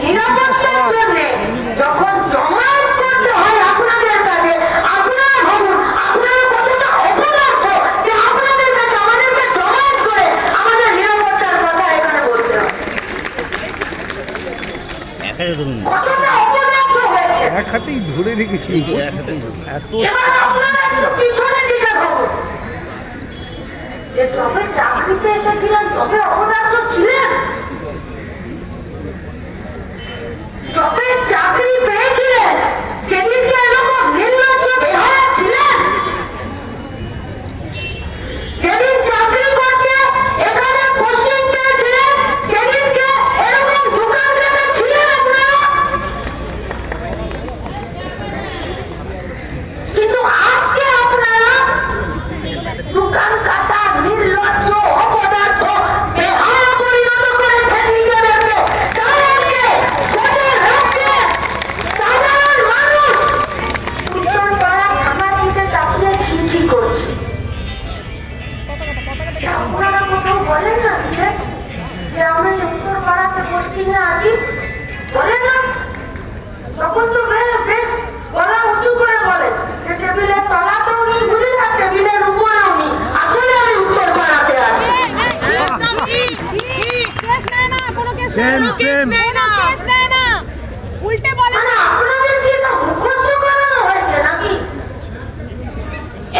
নিরাপত্তার জন্য যখন জমায়েত করতে হয় আপনাদের কাছে, আপনারা ভাবুন আপনারা কতটা অপদার্থ যে আপনাদের কাছে আমাদেরকে জমায়েত করে আমাদের নিরাপত্তার কথা এখানে বলতে হবে। কতটা অপদার্থ হয়েছে, এক হাতেই ধরে রেখেছি। এবার আপনারা একটু পিছনের দিকে ভাবুন যে যবে চাকরিতে এসেছিলেন তবে অপদার্থ ছিলেন, যবে চাকরি পেয়েছিলেন সেদিনকে এরকম নির্লজ্জ বেহায়া ছিলেন? যেদিন চাকরি করতে এখানে পোস্টিং পেয়েছিলেন সেদিনকে এরকম দোকান রেখে ছিলেন আপনারা? কিন্তু আজকে আপনারা দোকান কাটা নির্লজ্জ অপদার্থ বেহায়া পরিণত করেছেন নিজেদেরকে। তাদেরকে ভোটের রাজ্যে সাধারণ মানুষ উত্তরপাড়া থানার দিকে তাকিয়ে ছিছি করছে। আপনারা কোথাও বলেন না যে আমরা উত্তরপাড়াতে পোস্টিংয়ে আছি, বলেন না? তখন তো বেশ গলা উঁচু করে বলে যে টেবিলের তলাতেও নেই, বুঝি না টেবিলের উপরেও নেই, আসলে আমি উত্তরপাড়াতে আছি। উল্টে বলে মানে আপনাদের কি এটা মুখস্থ করানো হয়েছে নাকি?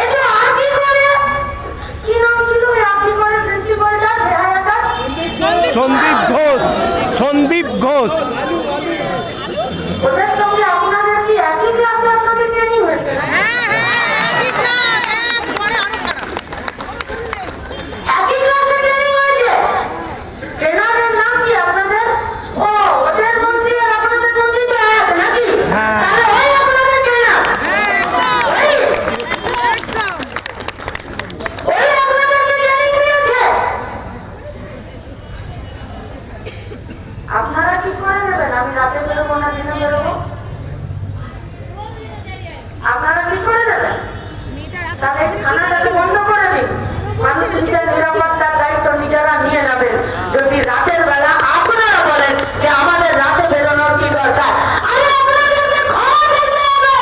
এটা আজই করে কি নাম ছিল আজই করে প্রিন্সিপালটা বেহায়াটা? সন্দীপ ঘোষ, সন্দীপ ঘোষ। ওদের সঙ্গে আপনাদের কি একই ক্লাসে আপনাদের ট্রেনিং হয়েছে? একই ক্লাসে ট্রেনিং হয়েছে? ট্রেনারের নাম কি আপনাদের? ও, ওদের মন্ত্রী আর আপনাদের মন্ত্রী তো এক নাকি? তাহলে ওই আপনাদের ট্রেনার, ওই আপনাদেরকে ট্রেনিং দিয়েছে। আপনারা ঠিক করে নেবেন আমি রাতে বেরোবো না দিনে বেরোবো? আপনারা ঠিক করে দেবেন? তাহলে থানাটাকে বন্ধ করে দিন, মানুষ নিজের নিরাপত্তার দায়িত্ব নিজেরা নিয়ে নেবেন। যদি রাতের বেলা আপনারা বলেন যে আমাদের রাতে বেরোনোর কি দরকার, আরে আপনাদেরকে খবর দিতে হবে।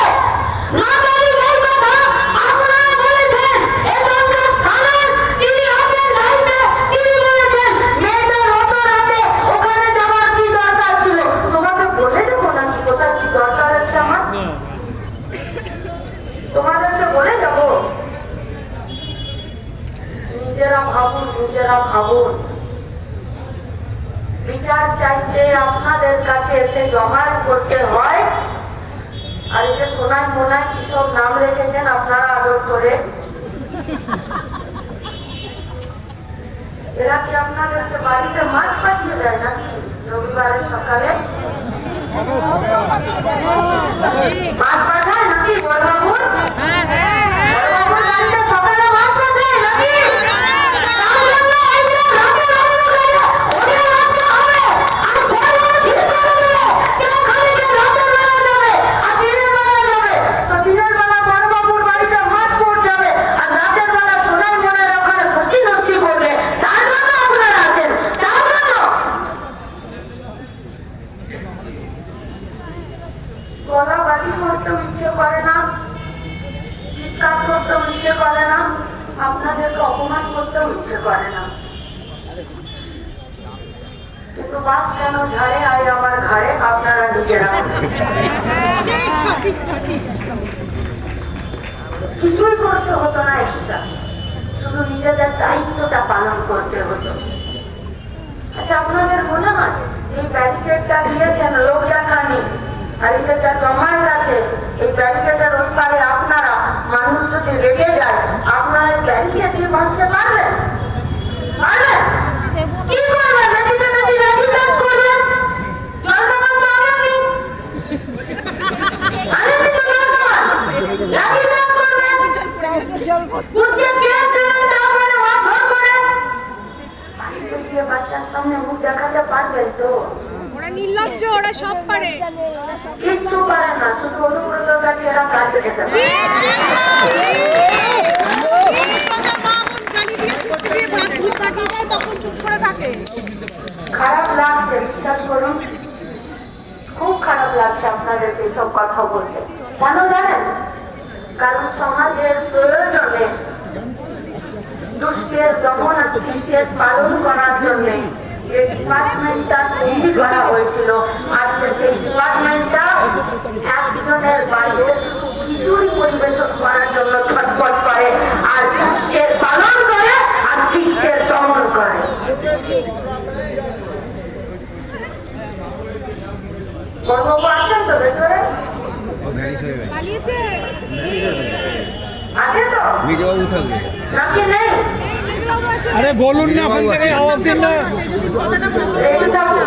না জানি এই কথা আপনারা বলেছেন, এখানকার থানার যিনি আছেন দায়িত্বে তিনি বলেছেন মেয়েটার অত রাতে ওখানে যাওয়ার কি দরকার ছিল। তোমাকে বলে দেবো নাকি কোথায় কি দরকার আছে আমার? তোমাদেরকে বলে যাবো? নিজেরা ভাবুন, নিজেরা ভাবুন। বিচার চাইতে আপনাদের কাছে এসে জমায়েত করতে হয়, আর এই যে সোনায় মোনায় কিসব নাম রেখেছেন আপনারা আদর করে, এরা কি আপনাদেরকে বাড়িতে মাছ পাঠিয়ে দেয় নাকি রবিবারের সকালে? মাছ পাঠায় নাকি বড়বাবুর? বড়বাবুর বাড়িতে সকালে মাছ পাঠায় নাকি? তার জন্য এই যে রাতের অন্ধকারে ওদের রাখতে হবে। আর বড়বাবু ঠিক করে দিলে কেউ খালিকে রাতের বেলা যাবে আর দিনের বেলা যাবে। তো দিনের বেলা বড়বাবুর বাড়িতে মাছ পড়ে যাবে আর রাতের বেলা সোনাই মনের ওখানে খুশি নষ্টি করবে। তার জন্য আপনারা আছেন, তার জন্য। গলাবাজি করতেও ইচ্ছে করে না, চিৎকার করতেও ইচ্ছে করে না, আপনাদেরকে অপমান করতেও ইচ্ছে করে না, কিন্তু বাস কেন ঝাড়ে আয় আমার ঘাড়ে আপনারা নিজেরা কিছুই করতে হতো না, এটা শুধু নিজেদের দায়িত্বটা পালন করতে হতো। আচ্ছা, আপনাদের মনে হয় এই ব্যারিকেডটা দিয়েছেন লোক দেখানি, আর এটা যা জমায়েত আছে এই ব্যারিকেডের ওই পারে আপনারা মানুষ যদি রেগে যায় আপনারা এই ব্যারিকেড দিয়ে বাঁচতে পারবেন? পারবেন? কি করবেন? বেশিতে বেশি লাঠি চার্জ করবেন? জল খাবার তো আনেননি, আনেননি তো জল খাবার, লাঠি চার্জ করবেন, কুচে কেস দেবেন, তারপরে মারধর করেন। বাড়িতে গিয়ে বাচ্চার সামনে মুখ দেখাতে পারবেন তো? ওরা নির্লজ্জ, ওরা সব পারে। কিচ্ছু পারে না, শুধু অনুব্রতর কাছে এরা কাজ খেতে পারে। খারাপ লাগছে, বিশ্বাস করুন। খুব খারাপ লাগছে আপনাদেরকে সব কথা বলতে। কেন জানেন? কারণ সমাজের প্রয়োজনে দুষ্টের দমন আর সৃষ্টের পালন করার জন্য যে ডিপার্টমেন্টটা তৈরি করা হয়েছিল, আজকে সেই ডিপার্টমেন্টটা একজনের বাইরে শুধু খিচুড়ি পরিবেশন করার জন্য ছটফট করে, আর দুষ্টের পালন করে আর সৃষ্টের দমন করে। বড়বাবু আছেন তো ভেতরে? পালিয়েছে আছে তো মেজবাবু থাকবে। নাকি নেই? এই মেজবাবু আছে। আরে বলুন না, ওখান থেকে আওয়াজ দিন না, এই যাবো।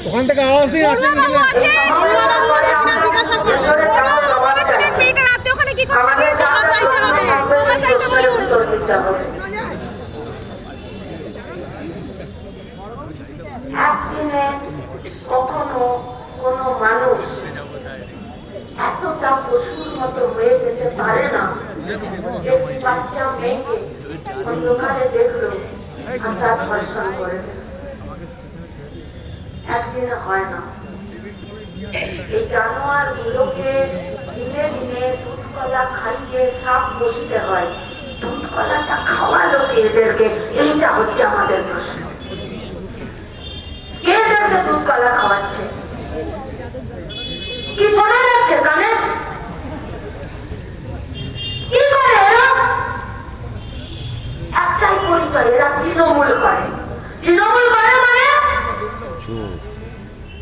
ওখান থেকে আওয়াজ দিন। আছেন বাবু আছে। বাবু বলেছিলেন মেয়েটা রাতে ওখানে কি করতে গিয়েছে? ক্ষমা চাইতে বলুন। একদিনে কখনো কোনো মানুষ এতটা পশুর মতো হয়ে যেতে পারে না যে একটি বাচ্চা মেয়েকে অন্ধকারে দেখলো আর তার ধর্ষণ করে দিল। একদিনে হয় না। এই জানোয়ার গুলোকে দিনে দিনে দুধ কলা খাইয়ে সাপ বসতে হয়। দুধ কলাটা খাওয়ালো কে এদেরকে? এইটা হচ্ছে আমাদের প্রশ্ন। কে এদেরকে দুধ কলা খাওয়াচ্ছে? কি শোনা যাচ্ছে কানে? কি করে এরা? একটাই পরিচয়, এরা তৃণমূল করে। তৃণমূল করে মানে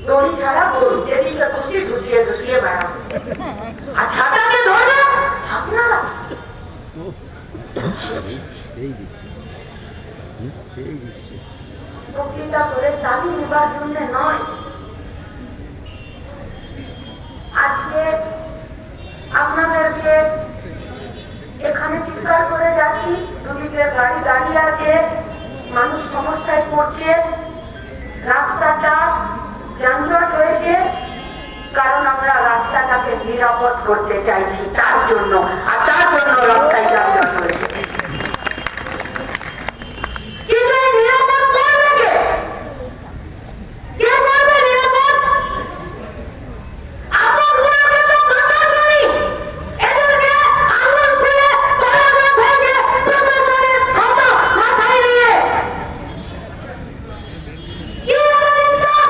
দড়ি ছাড়া গরু, যেদিকে খুশি ঢুসিয়ে ঢুসিয়ে বেড়াবো। আর ছাতাকে ধরবে আপনারা বক্তৃতা করে দাবি নেবার জন্য নয়। আজকে আপনাদেরকে এখানে চিৎকার করে যাচ্ছি, দুদিকে গাড়ি দাঁড়িয়ে আছে, মানুষ সমস্যায় পড়ছে, রাস্তাটা যানজট হয়েছে, কারণ আমরা রাস্তাটাকে নিরাপদ করতে চাইছি তার জন্য, আর তার জন্য রাস্তায় যানজট হয়েছে। কিন্তু এই নিরাপদ করবে কে? কে করবে নিরাপদ? আপনাগুলোকে তো প্রশাসনই এদেরকে আঙুল ফুলে কলাগাছ হয়েছে প্রশাসনের ছাতা মাথায় নিয়ে। কি এদের ইনকাম?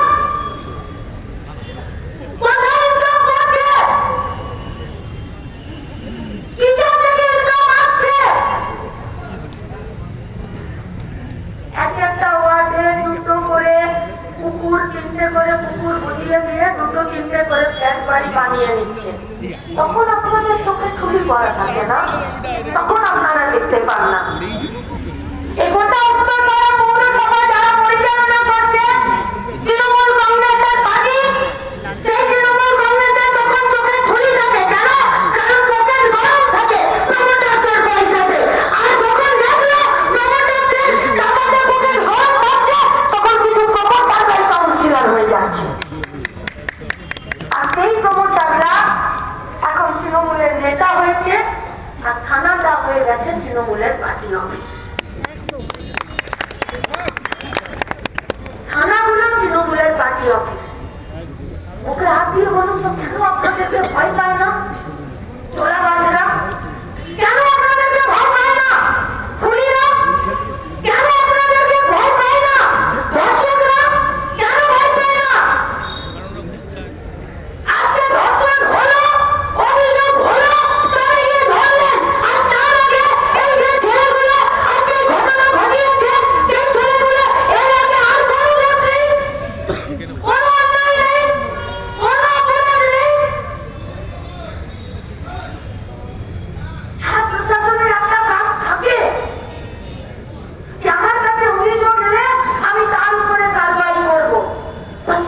কোথায় ইনকাম করছে? কিসের থেকে ইনকাম আসছে? এক একটা ওয়ার্ডে দুটো করে কুকুর, তিনটে করে কুকুর বুঝিয়ে দিয়ে দুটো তিনটে করে ফ্ল্যাট বাড়ি বানিয়ে নিচ্ছে। তখন আপনাদের চোখে ঠুলি পড়া থাকে না, তখন আপনারা দেখতে পান না। এই গোটা উত্তরপাড়া পৌরসভা যারা পরিচালনা করছে তৃণমূল কংগ্রেসের পার্টি, সেই তৃণমূল কংগ্রেসের তখন চোখে ঠুলি থাকে। কেন? কারণ চোখের গরম থাকে প্রমোটারদের পয়সাতে। আর যখন দেখলো প্রমোটারদের টাকাতে চোখের গরম থাকছে, তখন কিছু প্রমোটাররাই কাউন্সিলর হয়ে যাচ্ছে। আর সেই প্রমোটাররা এখন তৃণমূলের নেতা হয়েছে, আর থানাটা হয়ে গেছে তৃণমূলের পার্টি অফিস। থানাগুলো তৃণমূলের পার্টি অফিস। ওকে হাত দিয়ে বলুন তো, কেন আপনাদেরকে ভয় পায় না চোরা বাজেরা? কেন আপনাদেরকে ভয় পায় না খুনিরা? কেন আপনাদেরকে ভয় পায় না ধর্ষকরা? কেন ভয় পায় না? আজকে ধর্ষণ হলো, অভিযোগ হলো, তবে গিয়ে ধরলেন। আর তার আগে এই যে ছেলেগুলো আজকে ঘটনা ঘটিয়েছে, সেই ছেলেগুলো এর আগে আর কোনো দোষ নেই, কোনো অন্যায় নেই, কোনো অপরাধ নেই। হ্যাঁ, প্রশাসনের একটা কাজ থাকে যে আমার কাছে অভিযোগ এলে আমি তার উপরে কারবাই করবো।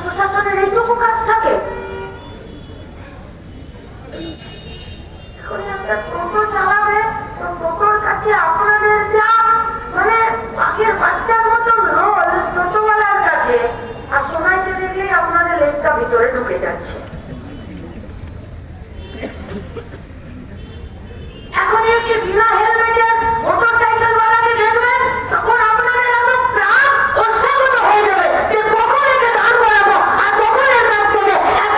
প্রশাসনের এইটুকু কাজ থাকে। এখন একটা টোটো চালাবে, তো টোটোর কাছে আপনাদের যা মানে বাঘের বাচ্চার মতো রোল টোটোওয়ালার কাছে, আর সময়তে দেখলেই আপনাদের লেজটা ভিতরে ঢুকে যাচ্ছে। এখন একে বিনা হেলমেটের মোটরসাইকেল ওয়ালাকে দেখবেন, তখন আপনাদের এত প্রাণ ওষ্ঠাগত হয়ে যাবে যে কখন একে দাঁড় করাবো আর কখন এর কাছ থেকে 1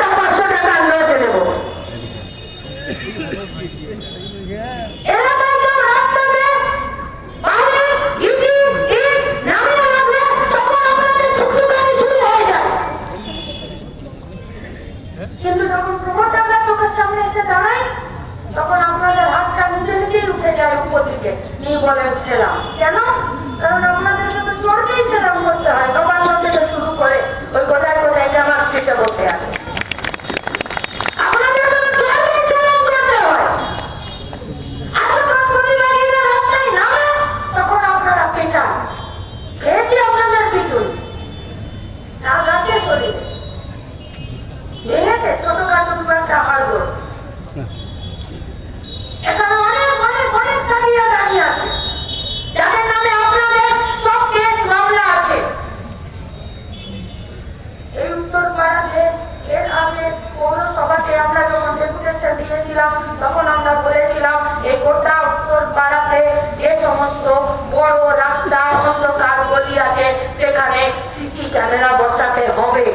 ইলেকশন দিয়েছিলাম তখন আমরা বলেছিলাম এই গোটা উত্তর পাড়াতে যে সমস্ত বড় রাস্তা অন্ধকার গলি আছে সেখানে সিসি ক্যামেরা বসাতে হবে।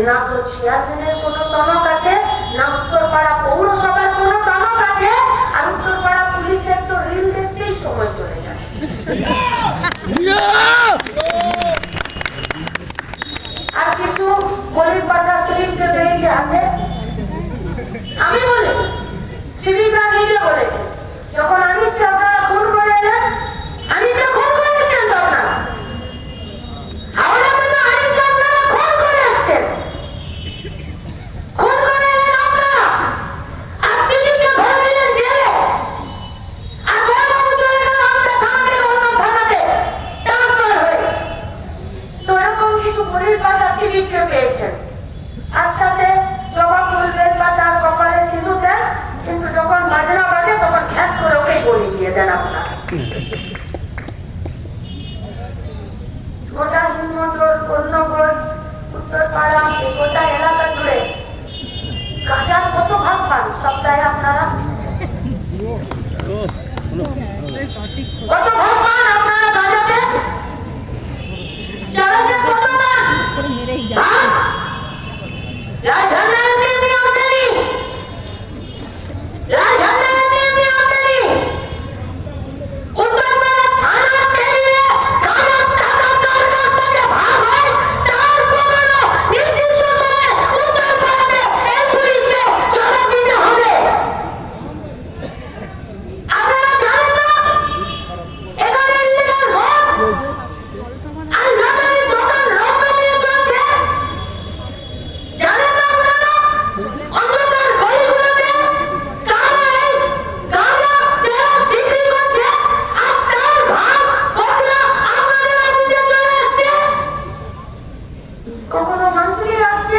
না তো চেয়ারম্যানের কোনো টনক আছে, না উত্তরপাড়া পৌরসভার কোনো টনক আছে, আর উত্তরপাড়া পুলিশের তো রিল দেখতেই সময় চলে যায়। আর কিছু গলির পাতা সিভিককে পেয়েছে আছে, আমি বলি সিভিকরা নিজে বলেছে যখন আনিসকে আপনারা খুন করে এলেন, আনিসকে খুন করেছেন তো আপনারা, হাওড়া থেকে আনিসকে আপনারা খুন করে এসছেন, খুন করে এলেন আপনারা, আর সিভিককে ভরে দিলেন জেলে, আর বড়বাবু চলে গেল আমরা থানা থেকে অন্য থানাতে ট্রান্সফার হয়ে। তো এরকম কিছু গলির পাতা সিভিককে পেয়েছেন। আচ্ছা সে জবা ফুল বেলপাতা কপালে সিঁদুর দেন, কিন্তু যখন বাজনা বাজে তখন খ্যাস করে ওকেই বলি দিয়ে দেন আপনারা। গোটা হিন্দমন্ডল কন্যগর উত্তরপাড়া এই গোটা এলাকা জুড়ে গাঁজার কত ভাগ পান সপ্তাহে আপনারা? কত ভাগ পান আপনারা গাঁজাতে? চারশে কত পান? ভাগ? রাজধানী এমনি আসেনি, রাজধানী এমনি আসেনি, উত্তরপাড়া থানা পেরিয়ে গাঁজার টাকা কার কাছ থেকে ভাগ হয় তার প্রমাণ নির্দিষ্ট সময়ে উত্তরপাড়াতে এই পুলিশকে জমা দিতে হবে। আপনারা জানেন না এখানে ইলিগাল ভোট আর লটারির দোকান রক্ষা নিয়ে চলছে, জানেন না আপনারা অন্ধকার গলিগুলোতে কারা এই গাঁজা চেরাস বিক্রি করছে আর তার ভাগ বকরা আপনাদের অফিসে চলে আসছে। কখনো মন্থলি আসছে,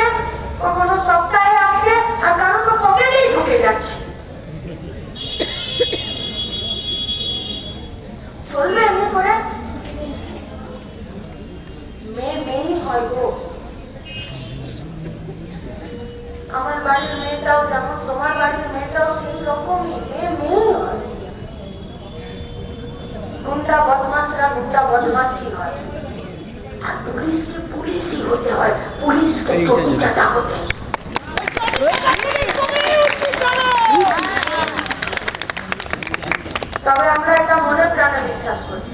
কখনো সপ্তাহে আসছে, আর কারো তো পকেটেই ঢুকে যাচ্ছে। চলবে এমনি করে? মেয়েই হয় গো। আমার বাড়ির মেয়েটাও যেমন তোমার বাড়ির মেয়েটাও সেই রকমই মেয়েই হয়। গুন্ডা বদমাশরা গুন্ডা বদমাশই হয়, আর পুলিশকে পুলিশই হতে হয়, পুলিশকে চটিচাটা হতে হয়। তবে আমরা এটা মনে প্রাণে বিশ্বাস করি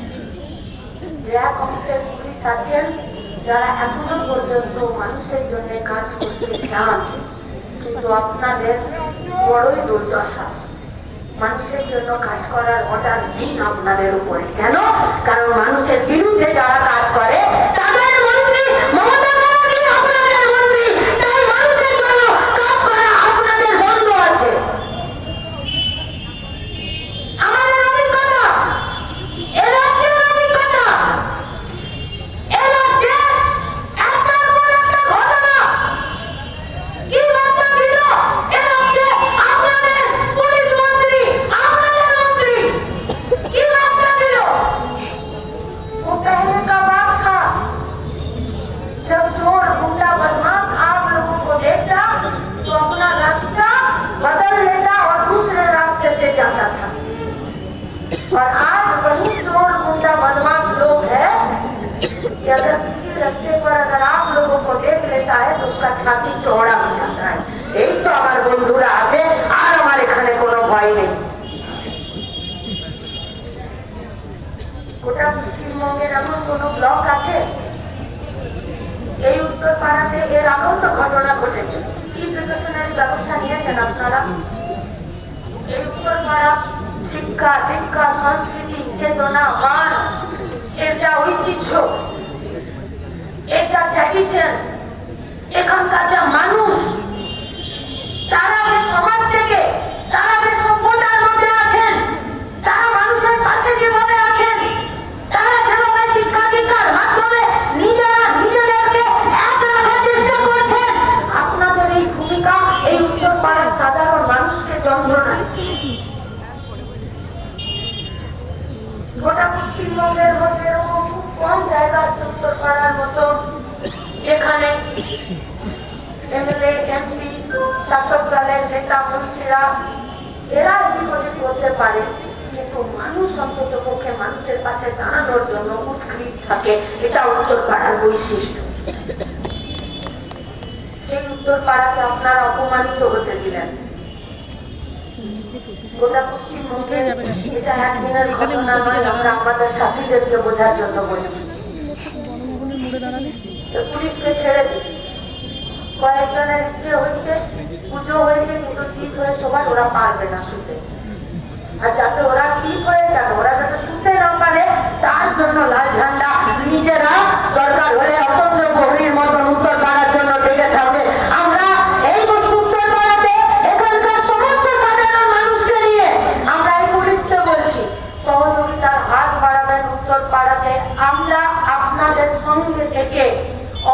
যে এক অংশের পুলিশ আছেন যারা এখনো পর্যন্ত মানুষের জন্য কাজ করতে চান, কিন্তু আপনাদের বড়ই দুর্দশা, মানুষের জন্য কাজ করার অর্ডার নেই আপনাদের উপরে। কেন? কারণ মানুষের বিরুদ্ধে যারা কাজ করে তাদের মন্ত্রী মমতা ব্যানার্জি আপনাদের মন্ত্রী, তাই মানুষের জন্য কাজ করা আপনাদের বন্ধ আছে। আমাদের অভিজ্ঞতা, এ রাজ্যের অভিজ্ঞতা, এ রাজ্যে একটার পর একটা ঘটনা কি বার্তা দিল এ রাজ্যে আপনাদের পুলিশ মন্ত্রী, আপনাদের মন্ত্রী কি বার্তা দিল? वो पहले का बात था जब चोर गुंडा बदमाश आप लोगों को देखता तो अपना रास्ता बदल लेता और दूसरे रास्ते से जाता था, और आज वही चोर गुंडा बदमाश लोग है कि अगर किसी रास्ते पर अगर आप लोगों को देख लेता है तो उसका छाती चौड़ा हो जाता है। এই তো আমার বন্ধুরা আছে, আর আমার এখানে কোনো ভয় নেই। গোটা পশ্চিমবঙ্গের এমন কোনো ব্লক আছে এই উত্তরপাড়াতে এর আগেও তো ঘটনা ঘটেছে, কি প্রিকশনারি ব্যবস্থা নিয়েছেন আপনারা? এই উত্তরপাড়া শিক্ষা দীক্ষা সংস্কৃতি চেতনা গান এর যা ঐতিহ্য, এর যা ট্র্যাডিশন, এখানকার যা মানুষ, তারা যে সমাজ থেকে, তারা যে সভ্যতার মধ্যে আছেন, তারা মানুষের পাশে যেভাবে আছেন, তারা যেভাবে শিক্ষা দীক্ষার মাধ্যমে নিজেরা নিজেদেরকে এক রাখার চেষ্টা করছেন, আপনাদের এই ভূমিকা এই উত্তরপাড়ার সাধারণ মানুষকে যন্ত্রণা দিচ্ছে। গোটা পশ্চিমবঙ্গের মধ্যে এরকম খুব কম জায়গা আছে উত্তরপাড়ার মতো যেখানে এমএলএ এমপি শাসক দলের নেতা মন্ত্রীরা এরা বিপদে করতে পারে, কিন্তু মানুষ অন্তত পক্ষে মানুষের পাশে দাঁড়ানোর জন্য উৎকৃষ্ট থাকে। এটা উত্তরপাড়ার বৈশিষ্ট্য। সেই উত্তরপাড়াকে আপনারা অপমানিত হতে দিলেন। গোটা পশ্চিমবঙ্গে এটা একদিনের ঘটনা নয়, আমরা আমাদের সাথীদেরকে বোঝার জন্য বলছি। পুলিশকে ছেড়ে দিন, কয়েকজনের ইচ্ছে হয়েছে, পুজো হয়েছে, কিন্তু ঠিক হয়ে সবার ওরা পারবে না শুনতে। আর যাতে ওরা ঠিক হয়ে যাবে, ওরা যাতে শুনতে না পারে, তার জন্য লাল ঝান্ডা নিজেরা দরকার হলে অতন্ত্র গভীর মতন উত্তর পাড়ার জন্য লেগে থাকবে। আমরা এই উত্তর পাড়াতে এখানকার সমস্ত সাধারণ মানুষকে নিয়ে আমরা এই পুলিশকে বলছি, সহযোগিতার হাত বাড়াবেন উত্তর পাড়াতে। আমরা আপনাদের সঙ্গে থেকে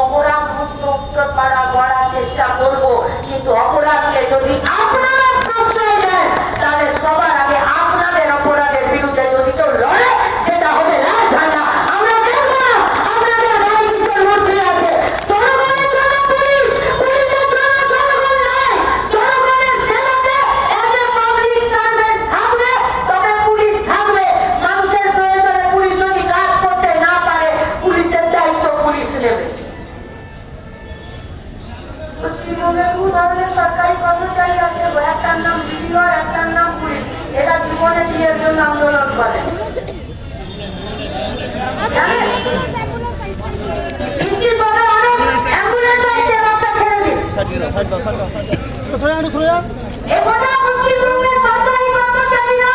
অপরাধ মুক্ত উত্তর পাড়া গড়ার চেষ্টা করব, কিন্তু অপরাধকে যদি আপনারা প্রশ্রয় দেন, তাহলে সবার আগে আপনাদের অপরাধের বিরুদ্ধে যদি কেউ লড়ে, সেটা হবে লাল ঝান্ডা। আমরা দেখব না আপনাদের গায়ে কিসের মধ্যে আছে। জনগণের জন্য পুলিশ, পুলিশের জন্য জনগণ নয়। জনগণের সেবাতে এজ এ পাবলিক সার্ভেন্ট থাকবে, তবে পুলিশ থাকবে। মানুষের প্রয়োজনে পুলিশ যদি কাজ করতে না পারে, পুলিশের দায়িত্ব পুলিশ নেবে। পশ্চিমবঙ্গে দু ধরনের সরকারি কর্মচারী আছে, একটার নাম বিডিও, একটার নাম পুলিশ। এরা জীবনে দিয়ের জন্য আন্দোলন করে। এখনো পশ্চিমবঙ্গের সরকারি কর্মচারীরা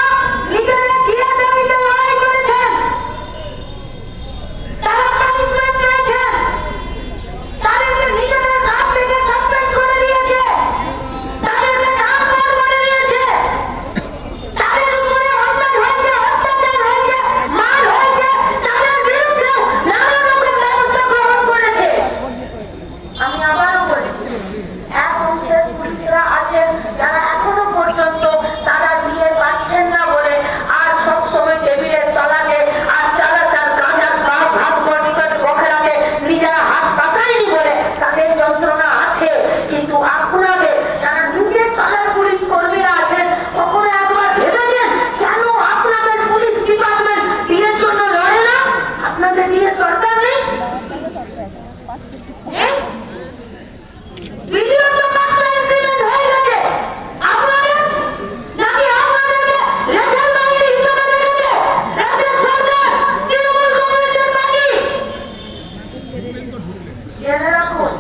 নিজেদের ঘিরে দাবিতে লড়াই করেছেন, তারা পানিশমেন্ট পেয়েছেন, তাদেরকে নিজেদের কাজ থেকে সাসপেন্ড করে দিয়েছে, তাদেরকে নাম বার করে দিয়েছে, তাদের উপরে অন্যায় হয়েছে, অত্যাচার হয়েছে, মার হয়েছে, তাদের বিরুদ্ধে নানা রকম ব্যবস্থা গ্রহণ করেছে। আমি আবারও বলছি, এক অংশের পুলিশরা আছেন যারা এখনো পর্যন্ত তারা দিয়ে পাচ্ছেন না বলে আর সবসময় টেবিলের তলাতে আর চালাচার গাঁজার ভাত নিকট বখরাতে নিজেরা হাত পাকায়নি বলে তাদের যন্ত্রণা আছে। কিন্তু আপনাদের যারা নিজের তলার পুলিশ কর্মীরা আছেন, কখনো একবার ভেবেছেন কেন আপনাদের পুলিশ ডিপার্টমেন্ট দিয়ের জন্য লড়ে না? আপনাদের দিয়ে দরকার নেই? ভিডিও তো মাত্র ইমপ্লিমেন্ট হয়ে গেছে, আপনাদের নাকি আপনাদেরকে লেখার বাইরে হিসেবে রেখেছে রাজ্য সরকার, তৃণমূল কংগ্রেসের পার্টি? জেনে রাখুন,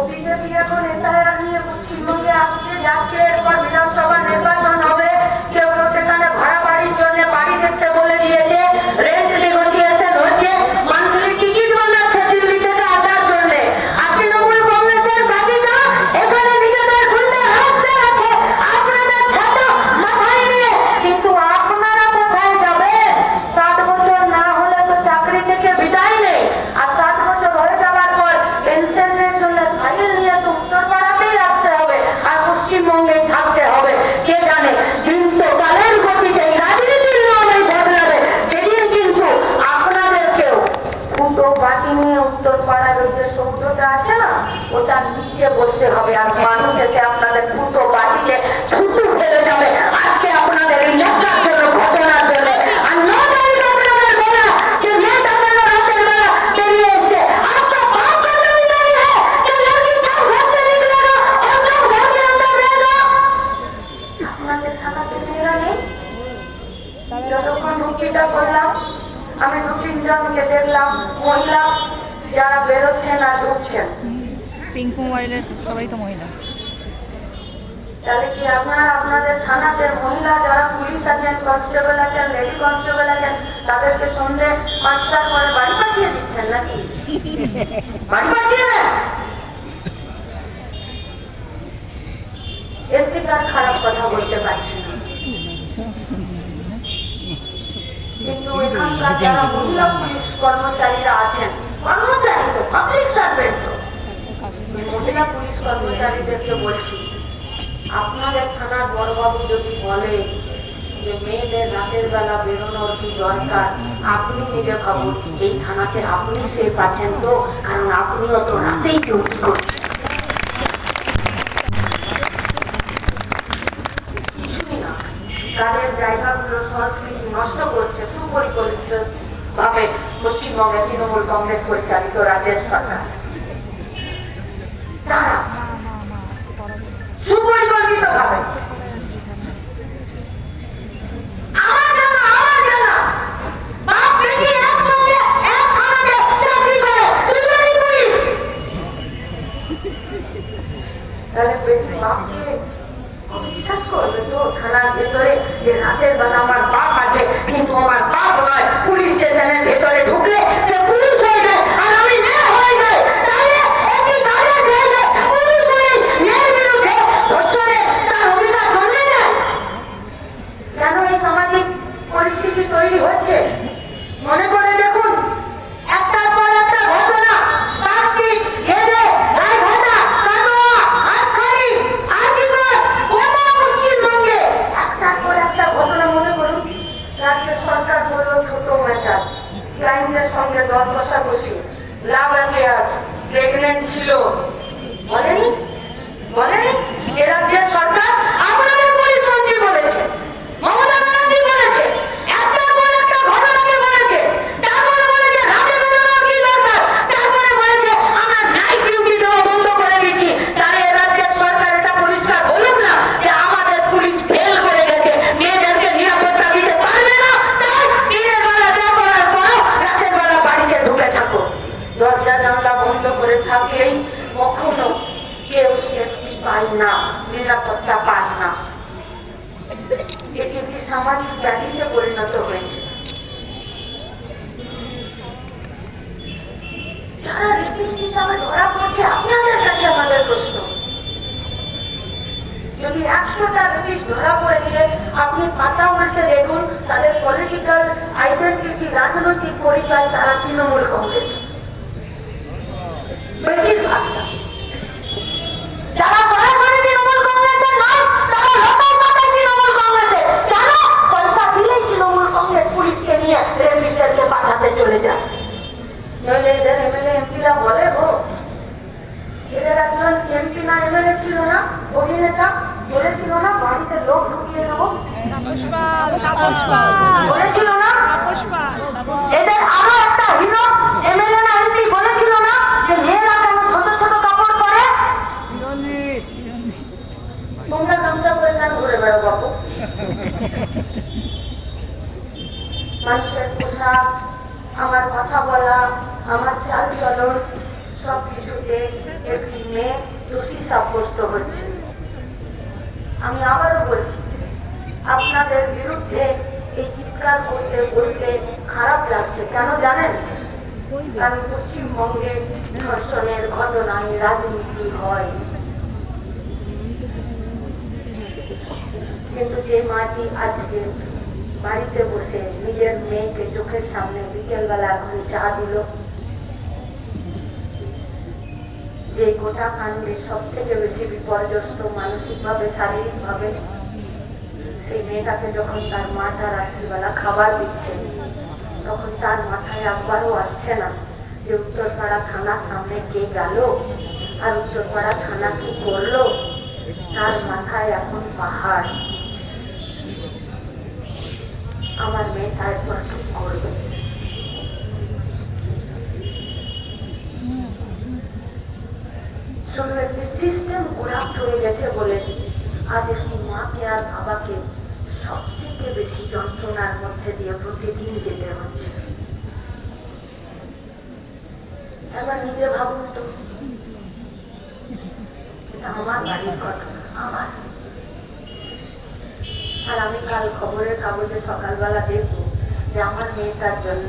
বিজেপি এখন এসআইআর নিয়ে পশ্চিমবঙ্গে আসছে যাচ্ছে, এরপর বিধানসভা নির্বাচন হবে। কেউ কেউ সেখানে ভাড়া বাড়ির জন্য বাড়ি দেখতে বলে দিয়েছে, রেন্ট নেগোসিয়েশন হচ্ছে, মান্থলি টিকিট বানাচ্ছে দিল্লি থেকে আসার জন্য। আর তৃণমূল কংগ্রেসের বাকিটা এখানে নিজেদের গুন্ডা রাখতে আছে আপনাদের ছাতা মাথায় নিয়ে। কিন্তু আপনারা কোথায় যাবেন? 60 বছর না হলে তো চাকরি থেকে বিদায় নেই, আর 60 বছর হয়ে যাওয়ার পর পেনশনের জন্য ফাইল নিয়ে তো উত্তর পাড়াতেই রাখতে হবে আর পশ্চিমবঙ্গেই থাকতে হবে। কে জানে দিন তো কালের গতিতে রাজনীতির নিয়মেই বদলাবে, সেদিন কিন্তু আপনাদেরকেও দুটো বাটি নিয়ে উত্তর পাড়ার ওই যে সৌধটা আছে না, ওটা নিচে বসতে হবে, আর মানুষ এসে আপনাদের দুটো বাটিতে থুতু ফেলে যাবে আজকে আপনাদের এই যাত্রার জন্য, ঘটনার জন্য। আর 9 তারিখ আপনাদের বলা যে মেয়েটা বেলা রাতের বেলা বেরিয়ে এসছে, आपका बाप का जमींदारी है कि लड़की क्या घर से निकलेगा और क्या घर के अंदर रहेगा? আপনাদের থানাতে মেয়েরা নেই? যতক্ষণ ঢুকিটা করলাম, আমি 2-3 জনকে দেখলাম মহিলা যারা বেরোচ্ছেন আর ঢুকছেন। পিঙ্ক মোবাইলের সবাই তো মহিলা। তাহলে কি আপনারা আপনাদের থানাতে মহিলা যারা পুলিশ আছেন, কনস্টেবল আছেন, লেডি কনস্টেবল আছেন, তাদেরকে সন্ধ্যে 5টার পরে বাড়ি পাঠিয়ে দিচ্ছেন নাকি? বাড়ি পাঠিয়ে দেন? এর থেকে আর খারাপ কথা বলতে পারছি না। কিন্তু এখানকার যারা মহিলা পুলিশ কর্মচারীরা আছেন, কর্মচারী তো পাবলিক সার্ভেন্ট, তো মহিলা পুলিশ কর্মচারীদেরকে বলছি, আপনাদের থানার বড়বাবু যদি বলে যে মেয়েদের রাতের বেলা বেরোনোর কি দরকার, আপনি নিজে ভাবুন এই থানাতে আপনি সেফ আছেন তো? কারণ আপনিও তো রাতেই ডিউটি করছেন। কাজের জায়গাগুলো সংস্কৃতি নষ্ট করছে সুপরিকল্পিত ভাবে পশ্চিমবঙ্গে তৃণমূল কংগ্রেস পরিচালিত রাজ্যের সরকার। তারা সুপরিকল্পিত ভাবে আমার জানা বাপ বেটি একসঙ্গে এক খানাতে চাকরি করে দুজনেই পুলিশ। তাহলে বেটি বাপকে বিশ্বাস করবে তো থানার ভেতরে যে রাতের বেলা আমার বাপ আছে কিন্তু আমার বাপ নয়, পুলিশ স্টেশনের ভেতরে ঢুকলে সে পুলিশ হয়ে যায় আর আমি মেয়ে হয়ে যাই। তাহলে একই কাজের জায়গায় পুলিশ হয়ে মেয়ের বিরুদ্ধে ধর্ষণে তার অধিকার জন্মে যায়। কেন এই সামাজিক পরিস্থিতি তৈরি হচ্ছে মনে করে দেখুন। একটার পর একটা ঘটনা, প্লাস্টিক, ঘেরে, গায়ে ঘাটা, কাটোয়া, হাতখালি, আজিগর, গোটা পশ্চিমবঙ্গে একটার পর একটা ঘটনা মনে করুন। রাজ্য সরকার বলল ছোট ম্যাটার, ক্লায়েন্টের সঙ্গে দর কষাকষি, লাভ অ্যাফেয়ার্স, প্রেগনেন্ট ছিল। বলেনি বলেনি এ রাজ্যের সরকার আপনাদের পুলিশ মন্ত্রী বলেছে, মমতা ব্যানার্জি বলেছে, একটার পর একটা ঘটনাকে বলেছে। তারপরে বলেছে রাতে বেরোনো কি দরকার, তারপরে বলেছে আমরা নাইট ডিউটি দেওয়া বন্ধ করে দিচ্ছি। তাই এ রাজ্যের সরকার এটা পরিষ্কার বলুন না যে আমাদের পুলিশ ফেল করে গেছে, মেয়েদেরকে নিরাপত্তা দিতে পারবে না, তাই দিনের বেলা যা করার করো, রাতের বেলা বাড়িতে ঢুকে থাকো। দরজা জানলা বন্ধ করে থাকলেই কখনো কেউ সেফটি পায় না, নিরাপত্তা পায় না। এটি একটি সামাজিক ব্যাধিতে পরিণত হয়েছে। যারা রেপিস্ট হিসাবে ধরা পড়ছে আপনাদের কাছে আমাদের প্রশ্ন, যদি 100টা রেপিস্ট ধরা পড়েছে আপনি পাতা উল্টে দেখুন তাদের পলিটিক্যাল আইডেন্টিটি, রাজনৈতিক পরিচয় তারা তৃণমূল কংগ্রেস। বেশিরভাগটা যারা সরাসরি তৃণমূল কংগ্রেসের নয় তারা লোকাল পাতায় তৃণমূল কংগ্রেসের। কেন? পয়সা দিলেই তৃণমূল কংগ্রেস পুলিশকে নিয়ে রেপিস্টদেরকে পাঠাতে চলে যায়। নইলে এদের এমএলএ এমপিরা বলে গো, এদের একজন এমপি না এমএলএ ছিল না, অভিনেতা বলেছিল না বাড়িতে লোক ঢুকিয়ে দেবো, বলেছিল না। এদের আরো একটা হিরো এমএলএ না এমপি বলেছিল না যে মেয়েরা কেন ছোট ছোট কাপড় পরে। তোমরা গামছা পরে কেন ঘুরে বেড়ো বাবু? মানুষের পোশাক, আমার কথা বলা, আমার চাল চলন সব কিছুতে একটি মেয়ে দোষী সাব্যস্ত হচ্ছে। আমি আবারও বলছি, আপনাদের বিরুদ্ধে এই চিৎকার করতে বলতে খারাপ লাগছে। কেন জানেন? কারণ পশ্চিমবঙ্গে ধর্ষণের ঘটনায় রাজনীতি হয়, কিন্তু যে মাটি আজকে বাড়িতে বসে নিজের মেয়েকে চোখের সামনে বিকেলবেলা এখন চা দিল, যে গোটা কাণ্ডে সব থেকে বেশি বিপর্যস্ত মানসিকভাবে শারীরিকভাবে সেই মেয়েটাকে যখন তার মাটা রাত্রিবেলা খাবার দিচ্ছে তখন তার মাথায় একবারও আসছে না যে উত্তরপাড়া থানার সামনে কে গেল আর উত্তরপাড়া থানা কি করলো। তার মাথায় এখন পাহাড়, আমার মেয়েটা একবার কি করবে। শুধু একটি সিস্টেম করাপ্ট হয়ে গেছে বলে আজ একটি মাকে আর বাবাকে সবথেকে বেশি যন্ত্রণার মধ্যে দিয়ে প্রতিদিন যেতে হচ্ছে। এবার নিজে ভাবুন তো, এটা আমার বাড়ির ঘটনা, আমার। আর আমি কাল খবরের কাগজে সকালবেলা দেখবো যে আমার মেয়েটার জন্য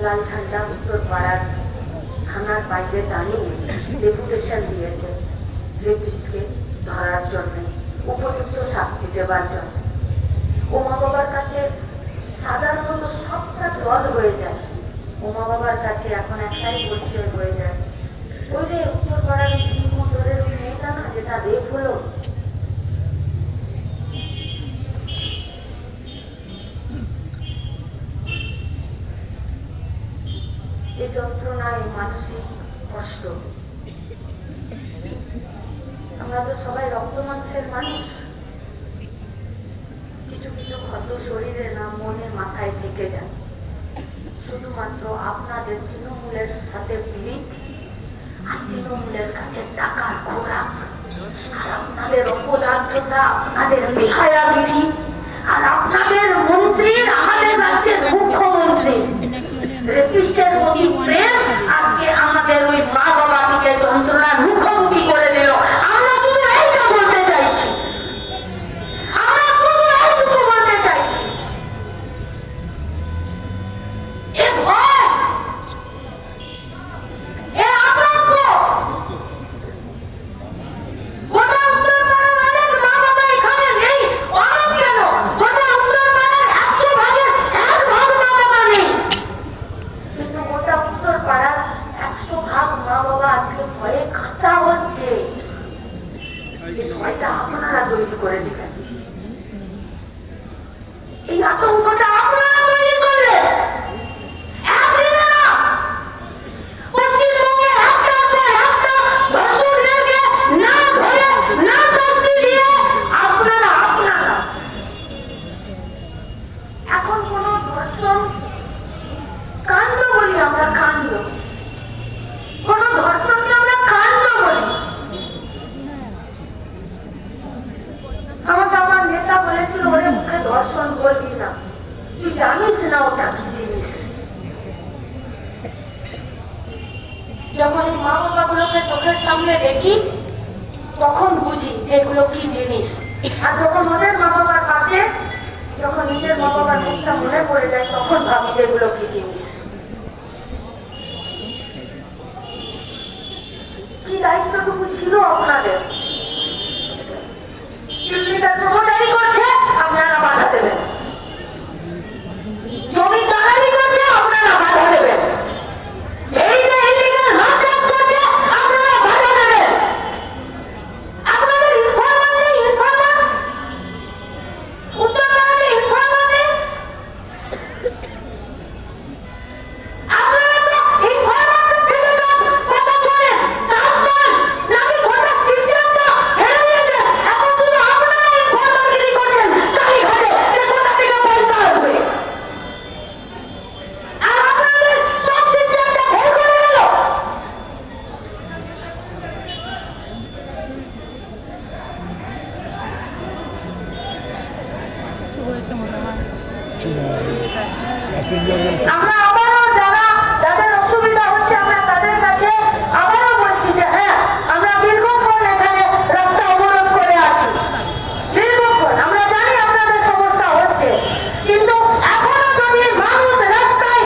লাল ঝান্ডা উত্তরপাড়ার থানার বাইরে দাঁড়িয়ে ডেপুটেশন দিয়েছে রেপিস্টকে ধরার জন্য, উপযুক্ত শাস্তি দেওয়ার জন্য। ও মা বাবার কাছে সাধারণত সবটা লস হয়ে যায়, ও মা বাবার কাছে এখন একটাই পরিচয় হয়ে যায়, ওই যে উত্তরপাড়ার মোটরের ওই মেয়েটা না যেটা রেপ হলো, এই যন্ত্রণায় মানসিক কষ্ট। আমরা তো সবাই রক্ত মাংসের মানুষ, কিছু কিছু ক্ষত শরীরে না মনে মাথায় থেকে যায়। শুধুমাত্র আপনাদের তৃণমূলের সাথে পীড়িত আর তৃণমূলের কাছে টাকার খোরাক আর আপনাদের অপদার্থতা, আপনাদের বেহায়াগিরি আর আপনাদের মন্ত্রীর, আমাদের রাজ্যের মুখ্যমন্ত্রী রেপিস্টের প্রতি প্রেম আজকে আমাদের ওই মা বাবাকে যন্ত্রণার মুখোমুখি করে দিল। আমরা শুধু এইটা বলতে চাইছি, আমরা শুধু এইটুকু বলতে চাইছি, এ ভয়, এ আতঙ্ক গোটা উত্তরপাড়ার অনেক মা বাবা এখানে নেই। অনেক কেন, গোটা উত্তরপাড়ার 100 ভাগের 1 ভাগ মা বাবা নেই, কিন্তু গোটা উত্তরপাড়ার 100 ভাগ মা বাবা আজকে ভয়ে কাঁটা হচ্ছে। এই ভয়টা আপনারা তৈরি করে দিলেন, এই আতঙ্কটা আপনারা তৈরি করলেন। একদিনে না, পশ্চিমবঙ্গে একটার পর একটা ধর্ষকদেরকে না ধরে, না শাস্তি দিয়ে আপনারা এখন কোন ধর্ষণ কাণ্ড বলি, আমরা কাণ্ড, কোন ধর্ষণকে আমরা কাণ্ড বলি। আমাকে আমার নেতা বলেছিল, ওরে মুখে ধর্ষণ বলবি না, তুই জানিস না ওটা কি জিনিস। যখন এই মা বাবাগুলোকে চোখের সামনে দেখি তখন বুঝি যে এগুলো কি জিনিস। আর যখন ওদের মা বাবার পাশে, যখন নিজের মা বাবার মুখটা মনে পড়ে যায় তখন ভাবি যে এগুলো কি জিনিস। কি দায়িত্বটুকু ছিল আপনাদের? চিল্লিটা প্রমোটারি করছে, আপনারা বাধা দেবেন। জমি দালালি করছে, আপনারা বাধা দেবেন। এই যে ইলিগাল মাছ চাষ করছে, আপনারা বাধা দেবেন। আপনাদের ইনফরমার নেই, ইনফরমার উত্তরপাড়াতে ইনফরমার নেই। আপনারা তো ইনফরমারদের থেকে তো কথা শোনেন, কাজ করেন, নাকি গোটা সিস্টেমটা ছেড়ে দিয়েছেন। এখন শুধু আপনারা ইনফরমারগিরি করছেন চারিঘাটে, যে কোথা থেকে পয়সা আসবে। আর আপনাদের সব সিস্টেমটা ফেল করে গেল। কিছু হয়েছে মনে হয়। প্যাসেঞ্জার আমরা